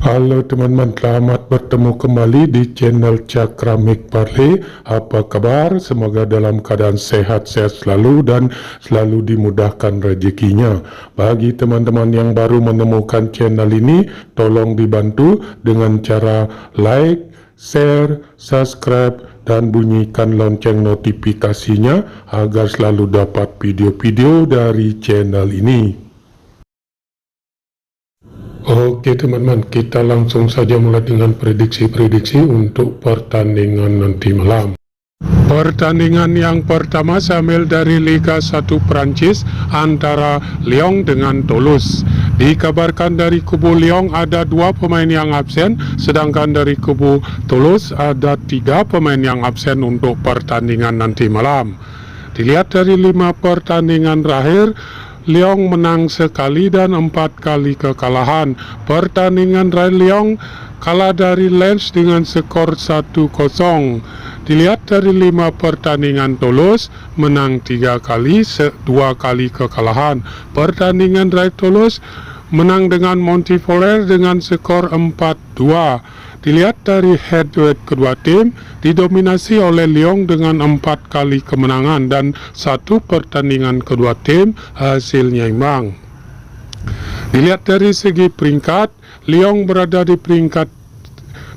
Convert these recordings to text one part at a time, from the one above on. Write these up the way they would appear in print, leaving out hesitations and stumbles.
Halo teman-teman, selamat bertemu kembali di channel Cakramik Parley. Apa kabar? Semoga dalam keadaan sehat-sehat selalu dan selalu dimudahkan rezekinya. Bagi teman-teman yang baru menemukan channel ini, tolong dibantu dengan cara like, share, subscribe, dan bunyikan lonceng notifikasinya agar selalu dapat video-video dari channel ini. Oke teman-teman, kita langsung saja mulai dengan prediksi-prediksi untuk pertandingan nanti malam. Pertandingan yang pertama sambil dari Liga 1 Prancis antara Lyon dengan Toulouse. Dikabarkan dari kubu Lyon ada 2 pemain yang absen, sedangkan dari kubu Toulouse ada 3 pemain yang absen untuk pertandingan nanti malam. Dilihat dari 5 pertandingan terakhir, Lyon menang sekali dan 4 kali kekalahan. Pertandingan Lyon kalah dari Lens dengan skor 1-0. Dilihat dari 5 pertandingan Toulouse menang 3 kali, 2 kali kekalahan. Pertandingan Toulouse menang dengan Montpellier dengan skor 4-2. Dilihat dari head-to-head kedua tim, didominasi oleh Lyon dengan 4 kali kemenangan dan 1 pertandingan kedua tim hasilnya imbang. Dilihat dari segi peringkat, Lyon berada di peringkat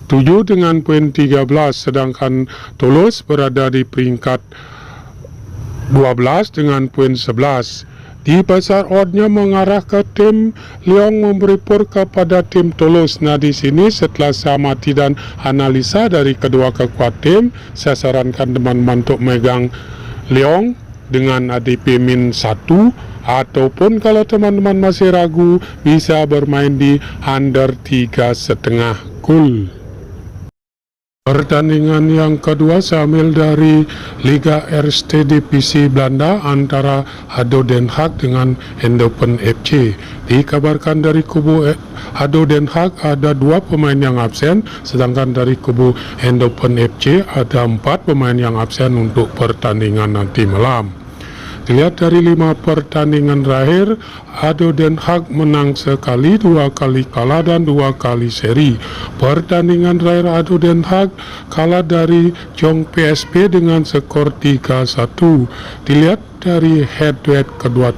7 dengan poin 13, sedangkan Toulouse berada di peringkat 12 dengan poin 11. Di pasar oddnya mengarah ke tim Lyon memberi pur kepada tim Toulouse. Nah di sini setelah saya amati dan analisa dari kedua kekuatan tim, saya sarankan teman-teman untuk megang Lyon dengan ADP min 1, ataupun kalau teman-teman masih ragu bisa bermain di under 3,5 gol. Pertandingan yang kedua sambil dari Liga Eerste Divisi Belanda antara ADO Den Haag dengan Eindhoven FC. Dikabarkan dari kubu ADO Den Haag ada 2 pemain yang absen, sedangkan dari kubu Eindhoven FC ada 4 pemain yang absen untuk pertandingan nanti malam. Dilihat dari 5 pertandingan terakhir, ADO Den Haag menang sekali, 2 kali kalah dan 2 kali seri. Pertandingan terakhir ADO Den Haag kalah dari Jong PSV dengan skor 3-1. Dilihat dari head-to-head kedua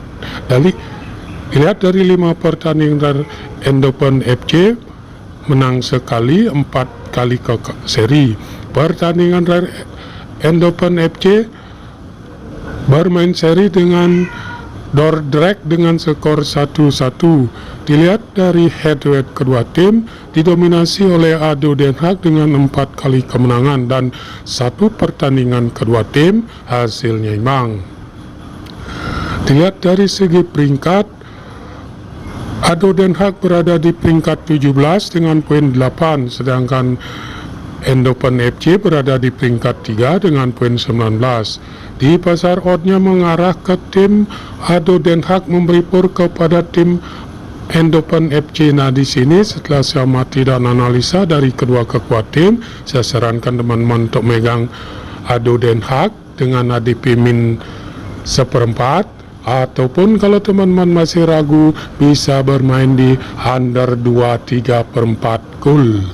dilihat dari 5 pertandingan terakhir, Eindhoven FC menang sekali, 4 kali ke seri. Pertandingan terakhir Eindhoven FC bermain seri dengan Dordrecht dengan skor 1-1. Dilihat dari head-to-head kedua tim, didominasi oleh ADO Den Haag dengan 4 kali kemenangan dan 1 pertandingan kedua tim hasilnya imbang. Dilihat dari segi peringkat, ADO Den Haag berada di peringkat 17 dengan poin 8, sedangkan Eindhoven FC berada di peringkat 3 dengan poin 19. Di pasar oddnya mengarah ke tim ADO Den Haag memberi pur kepada tim Eindhoven FC. Nah di sini setelah saya amati dan analisa dari kedua kekuatan tim, saya sarankan teman-teman untuk megang ADO Den Haag dengan ADP min 1/4, ataupun kalau teman-teman masih ragu bisa bermain di under 2,3/4 gol.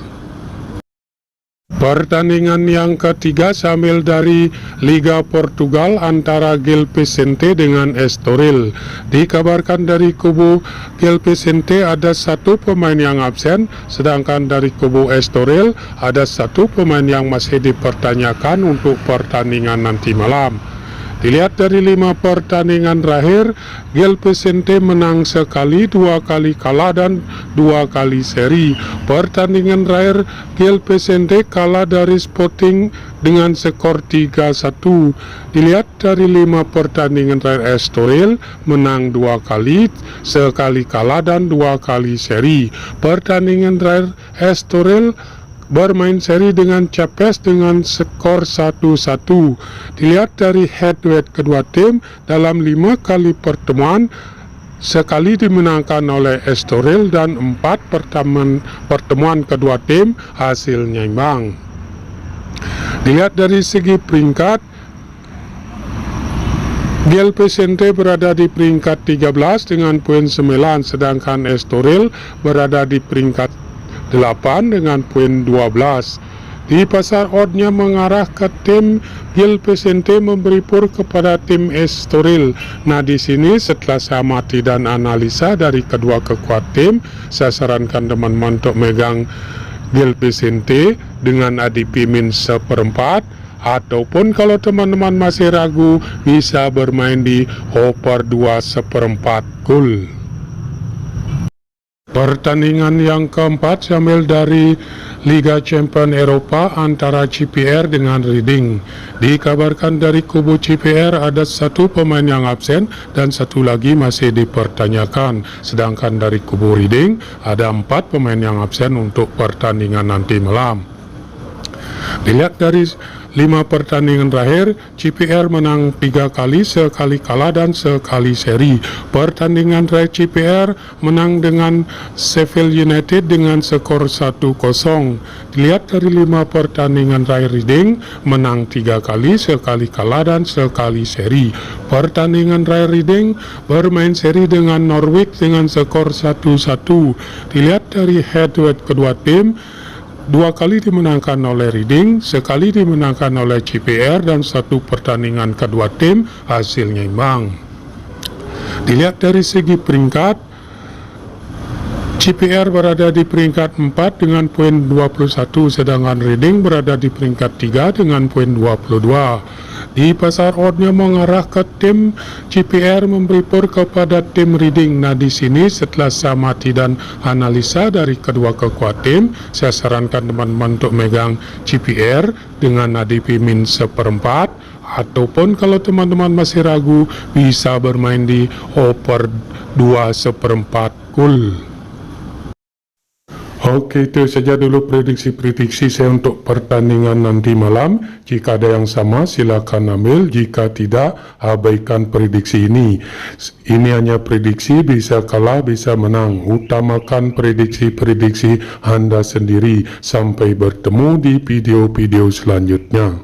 Pertandingan yang ketiga sambil dari Liga Portugal antara Gil Vicente dengan Estoril. Dikabarkan dari kubu Gil Vicente ada 1 pemain yang absen, sedangkan dari kubu Estoril ada 1 pemain yang masih dipertanyakan untuk pertandingan nanti malam. Dilihat dari 5 pertandingan terakhir, Gil Vicente menang sekali, 2 kali kalah dan 2 kali seri. Pertandingan terakhir, Gil Vicente kalah dari Sporting dengan skor 3-1. Dilihat dari 5 pertandingan terakhir, Estoril menang 2 kali, sekali kalah dan 2 kali seri. Pertandingan terakhir, Estoril bermain seri dengan Capes dengan skor 1-1. Dilihat dari head-to-head kedua tim, dalam 5 kali pertemuan, sekali dimenangkan oleh Estoril dan 4 pertemuan kedua tim hasilnya imbang. Dilihat dari segi peringkat, Gil Vicente berada di peringkat 13 dengan poin 9, sedangkan Estoril berada di peringkat 8 dengan poin 12. Di pasar oddnya mengarah ke tim Gil Vicente memberi pur kepada tim Estoril. Nah, di sini setelah saya amati dan analisa dari kedua kekuat tim, saya sarankan teman-teman untuk megang Gil Vicente dengan ADP min 1/4, ataupun kalau teman-teman masih ragu bisa bermain di over 2/4 gol. Pertandingan yang keempat sambil dari Liga Champions Eropa antara CPR dengan Reading. Dikabarkan dari kubu CPR ada satu pemain yang absen dan satu lagi masih dipertanyakan. Sedangkan dari kubu Reading ada 4 pemain yang absen untuk pertandingan nanti malam. Dilihat dari 5 pertandingan terakhir, CPR menang 3 kali, sekali kalah dan sekali seri. Pertandingan terakhir CPR menang dengan Sheffield United dengan skor 1-0. Dilihat dari 5 pertandingan terakhir Reading menang 3 kali, sekali kalah dan sekali seri. Pertandingan terakhir Reading bermain seri dengan Norwich dengan skor 1-1. Dilihat dari head-to-head kedua tim, 2 kali dimenangkan oleh Reading, sekali dimenangkan oleh CPR, dan 1 pertandingan kedua tim hasilnya imbang. Dilihat dari segi peringkat, CPR berada di peringkat 4 dengan poin 21, sedangkan Reading berada di peringkat 3 dengan poin 22. Di pasar oddnya mengarah ke tim CPR memberi pur kepada tim Reading. Nah, di sini setelah saya amati dan analisa dari kedua kekuat tim, saya sarankan teman-teman untuk megang CPR dengan ADP min 1/4, ataupun kalau teman-teman masih ragu bisa bermain di over 2/4 gol. Oke, itu saja dulu prediksi-prediksi saya untuk pertandingan nanti malam. Jika ada yang sama silakan ambil, jika tidak abaikan prediksi ini. Ini hanya prediksi, bisa kalah bisa menang. Utamakan prediksi-prediksi Anda sendiri. Sampai bertemu di video-video selanjutnya.